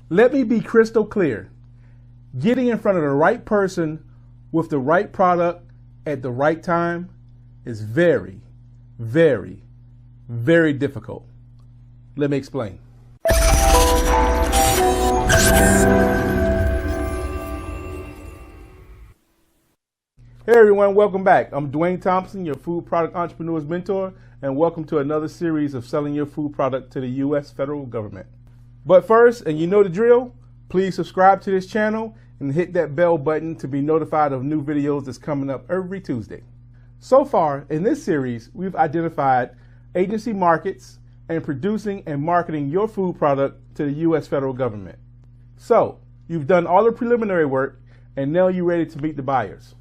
Let me be crystal clear. Getting in front of the right person with the right product at the right time is very, very, very difficult. Let me explain. Hey everyone, welcome back. I'm Duane Thompson, your food product entrepreneur's mentor, and welcome to another series of selling your food product to the U.S. federal government. But first, and you know the drill, please subscribe to this channel and hit that bell button to be notified of new videos that's coming up every Tuesday. So far, in this series, we've identified agency markets and producing and marketing your food product to the U.S. federal government. So, you've done all the preliminary work, and now you're ready to meet the buyers.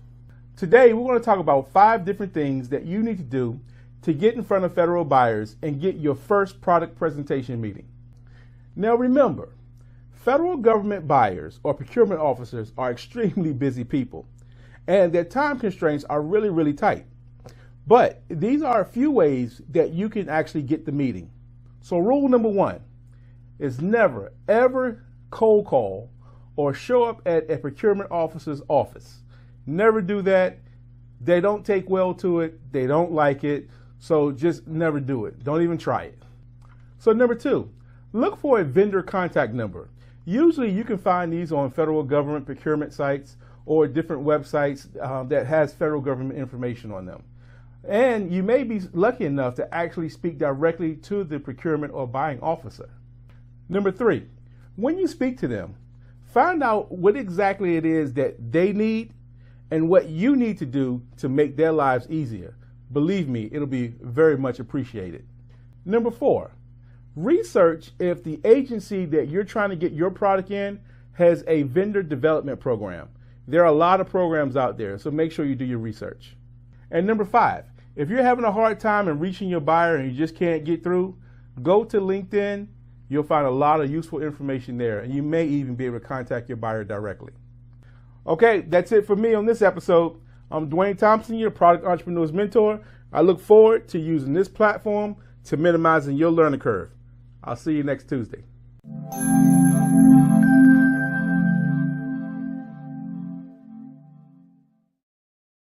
Today, we're going to talk about 5 different things that you need to do to get in front of federal buyers and get your first product presentation meeting. Now remember, federal government buyers or procurement officers are extremely busy people, and their time constraints are really, really tight. But these are a few ways that you can actually get the meeting. So rule number 1 is never, ever cold call or show up at a procurement officer's office. Never do that. They don't take well to it. They don't like it. So just never do it. Don't even try it. So number 2, look for a vendor contact number. Usually you can find these on federal government procurement sites or different websites that has federal government information on them. And you may be lucky enough to actually speak directly to the procurement or buying officer. Number 3, when you speak to them, find out what exactly it is that they need and what you need to do to make their lives easier. Believe me, it'll be very much appreciated. Number 4, research if the agency that you're trying to get your product in has a vendor development program. There are a lot of programs out there, so make sure you do your research. And number 5, if you're having a hard time in reaching your buyer and you just can't get through, go to LinkedIn. You'll find a lot of useful information there, and you may even be able to contact your buyer directly. Okay, that's it for me on this episode. I'm Duane Thompson, your product entrepreneur's mentor. I look forward to using this platform to minimizing your learning curve. I'll see you next Tuesday.